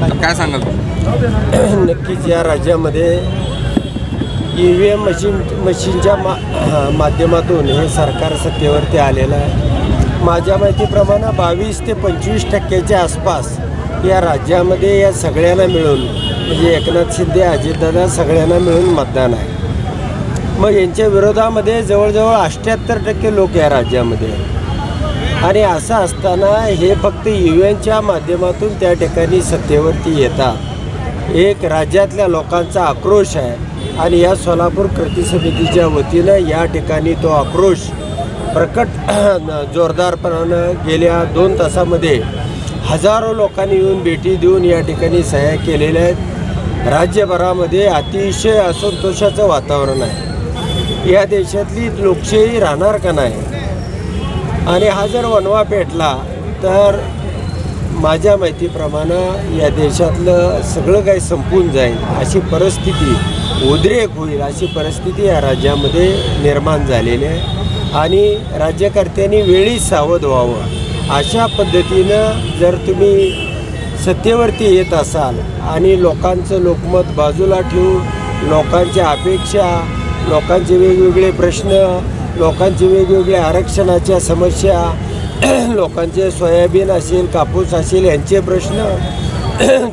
तर काय सांगाल तुम्ही? नक्कीच या राज्यामध्ये EVM मशीनच्या माध्यमातून हे सरकार सत्तेवरती आलेलं आहे. माझ्या माहितीप्रमाणे 22 ते 25% आसपास या राज्यामध्ये या सगळ्यांना मिळून म्हणजे एकनाथ शिंदे अजितदादा सगळ्यांना मिळून मतदान आहे. मग यांच्या विरोधामध्ये जवळजवळ 78% लोक या राज्यामध्ये आणि असं असताना हे फक्त EVMच्या माध्यमातून त्या ठिकाणी सत्तेवरती येतात. एक राज्यातल्या लोकांचा आक्रोश आहे आणि या सोलापूर कृती समितीच्या वतीनं या ठिकाणी तो आक्रोश प्रकट जोरदारपणानं गेल्या 2 तासामध्ये हजारो लोकांनी येऊन भेटी देऊन या ठिकाणी सह्या केलेल्या आहेत. राज्यभरामध्ये अतिशय असंतोषाचं वातावरण आहे. या देशातली लोकशाही राहणार का नाही आणि हा जर वणवा पेटला तर माझ्या माहितीप्रमाणे या देशातलं सगळं काही संपून जाईल अशी परिस्थिती उद्रेक होईल अशी परिस्थिती या राज्यामध्ये निर्माण झालेली आहे आणि राज्यकर्त्यांनी वेळी सावध व्हावं. अशा पद्धतीनं जर तुम्ही सत्तेवरती येत असाल आणि लोकांचं लोकमत बाजूला ठेवून लोकांच्या अपेक्षा, लोकांचे वेगवेगळे प्रश्न, लोकांचे वेगवेगळे आरक्षणाच्या समस्या, लोकांचे सोयाबीन असेल, कापूस असेल यांचे प्रश्न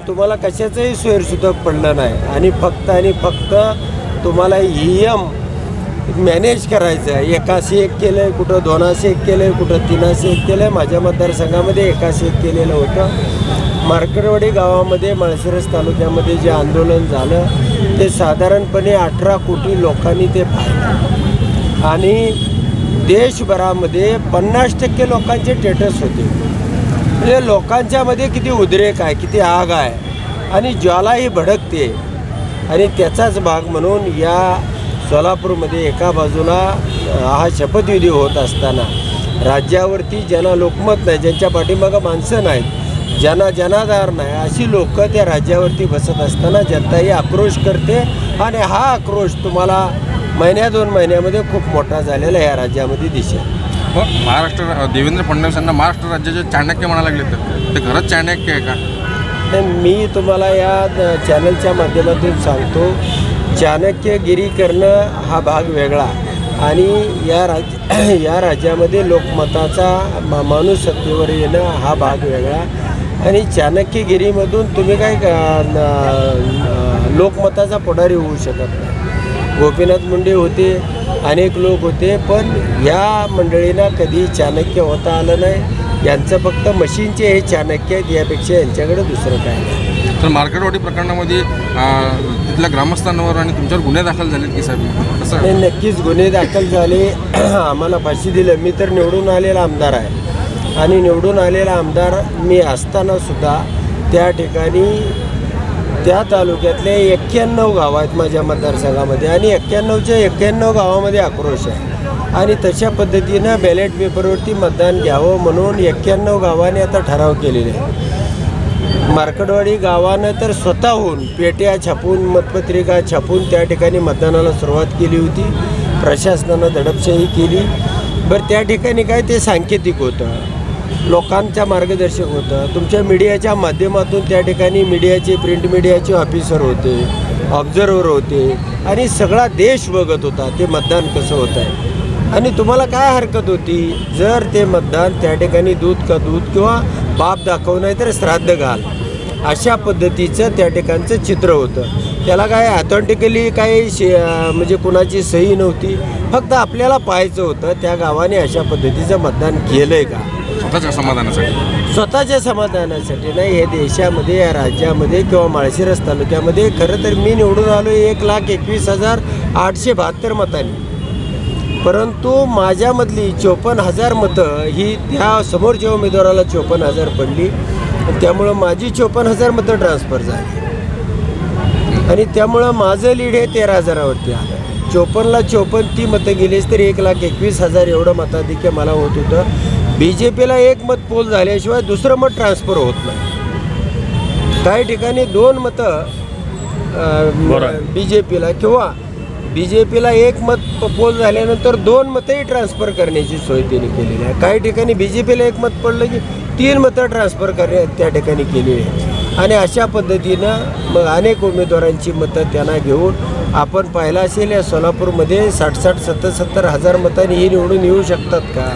तुम्हाला कशाचंही सोयीसुद्धा पडलं नाही आणि फक्त तुम्हाला EVM मॅनेज करायचं आहे. 1:1 केलं आहे, कुठं 2:1 केलं आहे, कुठं 3:1 केलं आहे. माझ्या मतदारसंघामध्ये 1:1 केलेलं होतं. मार्केटवाडी गावामध्ये माळशिरस तालुक्यामध्ये जे आंदोलन झालं ते साधारणपणे 18 कोटी लोकांनी ते पाहिलं आणि देशभरामध्ये 50% लोकांचे स्टेटस होते. म्हणजे लोकांच्यामध्ये किती उद्रेक आहे, किती आग आहे आणि ज्वालाही भडकते आणि त्याचाच भाग म्हणून या सोलापूरमध्ये एका बाजूला हा शपथविधी होत असताना राज्यावरती ज्यांना लोकमत नाही, ज्यांच्या पाठीमागं माणसं नाहीत, ज्यांना जनाधार नाही अशी लोक त्या राज्यावरती बसत असताना जनताही आक्रोश करते आणि हा आक्रोश तुम्हाला 1-2 महिन्यामध्ये खूप मोठा झालेला या राज्यामध्ये दिसेल. महाराष्ट्र देवेंद्र फडणवीस यांना महाराष्ट्र राज्याचे चाणक्य म्हणायला लागले, तर खरंच चाणक्य आहे का? नाही, मी तुम्हाला या चॅनलच्या माध्यमातून सांगतो, चाणक्यगिरी करणं हा भाग वेगळा आणि या राज्यामध्ये लोकमताचा माणूस सत्तेवर येणं हा भाग वेगळा आणि चाणक्यगिरीमधून तुम्ही काय लोकमताचा पुढारी होऊ शकत नाही. गोपीनाथ मुंडे होते, अनेक लोक होते, पण या मंडळींना कधी चाणक्य होता आलं नाही. यांचं फक्त मशीनचे हे चाणक्य आहेत, यापेक्षा यांच्याकडे दुसरं काय नाही. तर मार्केटवाडी प्रकरणामध्ये तिथल्या ग्रामस्थांवर आणि तुमच्यावर गुन्हे दाखल झाले की साहेब? कसं? नाही, नक्कीच गुन्हे दाखल झाले. आम्हाला फाशी दिलं. मी तर निवडून आलेला आमदार आहे आणि निवडून आलेला आमदार मी असतानासुद्धा त्या ठिकाणी त्या तालुक्यातले 91 गावं आहेत माझ्या मतदारसंघामध्ये आणि 91च्या 91 गावामध्ये आक्रोश आहे आणि तशा पद्धतीनं बॅलेट पेपरवरती मतदान घ्यावं म्हणून 91 गावाने आता ठराव केलेले आहे. मार्केटवाडी गावानं तर स्वतःहून पेट्या छापून, मतपत्रिका छापून त्या ठिकाणी मतदानाला सुरुवात केली होती. प्रशासनानं दडपशाही केली. बरं, त्या ठिकाणी काय ते सांकेतिक होतं, लोकांच्या मार्गदर्शक होतं. तुमच्या मीडियाच्या माध्यमातून त्या ठिकाणी मीडियाचे, प्रिंट मीडियाचे ऑफिसर होते, ऑब्झर्वर होते आणि सगळा देश बघत होता ते मतदान कसं होत आहे. आणि तुम्हाला काय हरकत होती जर ते मतदान त्या ठिकाणी दूध का दूध किंवा बाप दाखव नाही तर श्राद्ध घाल अशा पद्धतीचं त्या ठिकाणचं चित्र होतं. त्याला काय ऑथेंटिकली काही म्हणजे कुणाची सही नव्हती, फक्त आपल्याला पाहायचं होतं त्या गावाने अशा पद्धतीचं मतदान केलं आहे का स्वतःच्या समाधानासाठी नाही. हे देशामध्ये, या राज्यामध्ये किंवा माळशिरस तालुक्यामध्ये खरं तर मी निवडून आलो 1,21,872 मतांनी, परंतु माझ्यामधली 54,000 मतं ही त्या समोरच्या उमेदवाराला 54,000 पडली. त्यामुळं माझी 54,000 मतं ट्रान्सफर झाली आणि त्यामुळं माझं लीड हे 13,000वरती आलं. 54ला 54 ती मतं गेलीच तर 1,21,000 एवढं मताधिक्य मला होत होतं. BJPला 1 मत पोल झाल्याशिवाय दुसरं मत ट्रान्सफर होत नाही. काही ठिकाणी 2 मतं BJPला किंवा BJPला 1 मत पोल झाल्यानंतर 2 मतंही ट्रान्सफर करण्याची सोय त्यांनी केलेली आहे. काही ठिकाणी BJPला 1 मत पडलं की 3 मतं ट्रान्सफर करण्यात त्या ठिकाणी केलेली आहे. आणि अशा पद्धतीनं मग अनेक उमेदवारांची मतं त्यांना घेऊन आपण पाहिलं असेल या सोलापूरमध्ये 60-70 हजार मतांनी ही निवडून येऊ शकतात का?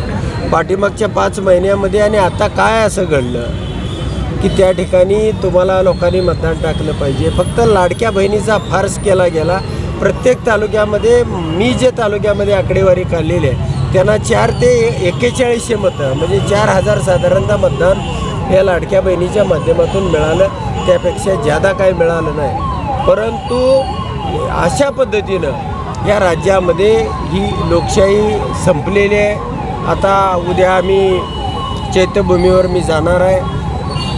पाठीमागच्या 5 महिन्यामध्ये आणि आता काय असं घडलं की त्या ठिकाणी तुम्हाला लोकांनी मतदान टाकलं पाहिजे. फक्त लाडक्या बहिणीचा फार्स केला गेला. प्रत्येक तालुक्यामध्ये मी जे तालुक्यामध्ये आकडेवारी काढलेली आहे त्यांना 4 ते 41 मतं म्हणजे 4000 साधारणतः मतदान या लाडक्या बहिणीच्या माध्यमातून मिळालं. त्यापेक्षा जादा काही मिळालं नाही. परंतु अशा पद्धतीनं या राज्यामध्ये ही लोकशाही संपलेली आहे. आता उद्या आम्ही चैत्यभूमीवर मी जाणार आहे.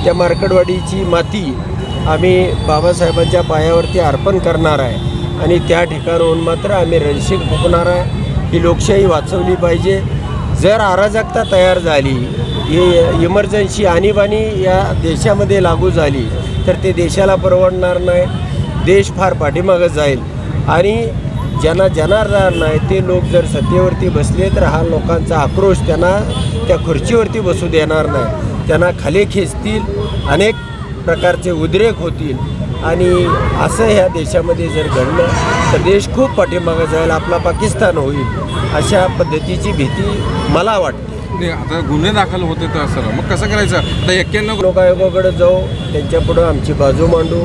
त्या मार्कडवाडीची माती आम्ही बाबासाहेबांच्या पायावरती अर्पण करणार आहे आणि त्या ठिकाणाहून मात्र आम्ही रणशिंग फुंकणार आहे. ही लोकशाही वाचवली पाहिजे. जर अराजकता तयार झाली, ही इमर्जन्सी आणीबाणी या देशामध्ये लागू झाली तर ते देशाला परवडणार नाही. देश फार पाठीमागं जाईल आणि ज्यांना जाणार नाही ते लोक जर सत्तेवरती बसले तर हा लोकांचा आक्रोश त्यांना त्या खुर्चीवरती बसू देणार नाही. त्यांना खाली खेचतील, अनेक प्रकारचे उद्रेक होतील आणि असं ह्या देशामध्ये जर घडलं तर देश खूप पाठीमागं जाईल, आपला पाकिस्तान होईल. अशा पद्धतीची भीती मला वाटते. नाही, आता गुन्हे दाखल होते तर सर मग कसं करायचं? आता 91 निवडणूक आयोगाकडे जाऊ, त्यांच्यापुढं आमची बाजू मांडू.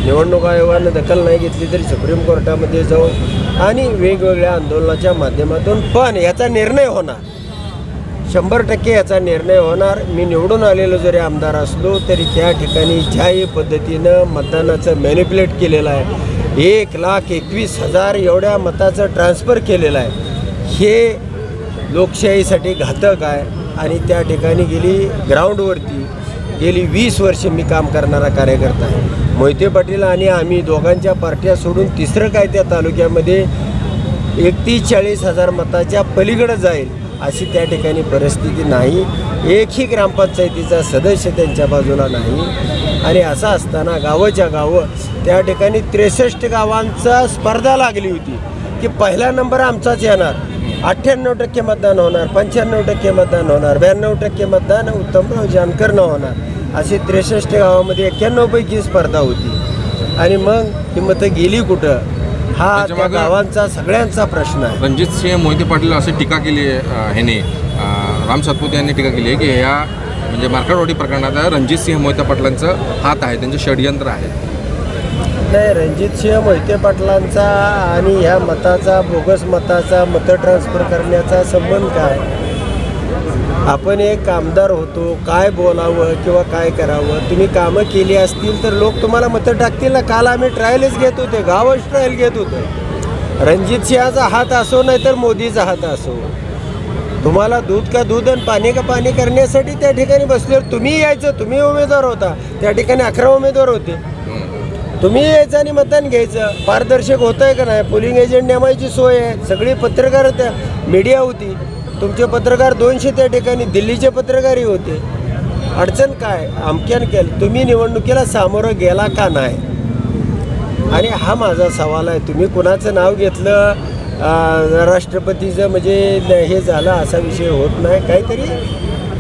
निवडणूक आयोगानं दखल नाही घेतली तरी सुप्रीम कोर्टामध्ये जाऊ आणि वेगवेगळ्या आंदोलनाच्या माध्यमातून पण याचा निर्णय होणार. 100% याचा निर्णय होणार. मी निवडून आलेलो जरी आमदार असलो तरी त्या ठिकाणी ज्याही पद्धतीनं मतदानाचं मॅनिप्युलेट केलेलं आहे, 1,21,000 एवढ्या मताचं ट्रान्सफर केलेलं आहे, हे लोकशाहीसाठी घातक आहे. आणि त्या ठिकाणी ग्राउंडवरती गेली 20 वर्ष मी काम करणारा कार्यकर्ता आहे. मोहिते पाटील आणि आम्ही दोघांच्या पार्ट्या सोडून तिसरं काय त्या तालुक्यामध्ये 31-40 मताच्या पलीकडे जाईल अशी त्या ठिकाणी परिस्थिती नाही. एकही ग्रामपंचायतीचा सदस्य त्यांच्या बाजूला नाही. आणि असं असताना गावाच्या गावं त्या ठिकाणी 63 गावांचा स्पर्धा लागली होती की पहिला नंबर आमचाच येणार. 98% मतदान होणार, 95% मतदान होणार, 92% मतदान उत्तमराव जानकरनं होणार. असे 63 गावामध्ये 91 पैकी स्पर्धा होती. आणि मग ही मतं गेली कुठं? हा त्या गावांचा सगळ्यांचा प्रश्न आहे. रणजितसिंह मोहिते पाटील अशी टीका केली आहे ह्याने, राम सातपुते यांनी टीका केली आहे की ह्या म्हणजे मार्कडवाडी प्रकरणात रणजितसिंह मोहिते पाटलांचं हात आहे, त्यांचे षडयंत्र आहे. नाही, रणजितसिंह मोहिते पाटलांचा आणि ह्या मताचा, बोगस मताचा, मतं ट्रान्सफर करण्याचा संबंध काय? आपण एक आमदार होतो, काय बोलावं किंवा काय करावं? तुम्ही कामं केली असतील तर लोक तुम्हाला मतं टाकतील ना. काल आम्ही ट्रायलच घेत होते, गावच ट्रायल घेत होतो. रणजितसिंहाचा हात असो नाही तर मोदीचा हात असो, तुम्हाला दूध का दूध आणि पाणी का पाणी करण्यासाठी त्या ठिकाणी बसल्यावर तुम्ही यायचं. तुम्ही उमेदवार होता, त्या ठिकाणी 11 उमेदवार होते. तुम्ही यायचं आणि मतदान घ्यायचं. पारदर्शक होतं आहे का नाही? पोलिंग एजंट नेमायची सोय आहे. सगळी पत्रकार त्या मीडिया होती. तुमचे पत्रकार 200 त्या ठिकाणी दिल्लीचे पत्रकारही होते. अडचण काय? अमक्यान केलं. तुम्ही निवडणुकीला सामोरं गेला का नाही? आणि हा माझा सवाल आहे. तुम्ही कुणाचं नाव घेतलं राष्ट्रपतीचं म्हणजे हे झालं असा विषय होत नाही. काहीतरी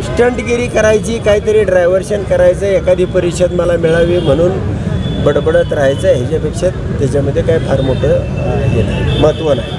स्टंटगिरी करायची, काहीतरी ड्रायव्हर्शन करायचं, एखादी परिषद मला मिळावी म्हणून बडबडत राहायचं. ह्याच्यापेक्षा त्याच्यामध्ये काय फार मोठं हे नाही, महत्त्व नाही.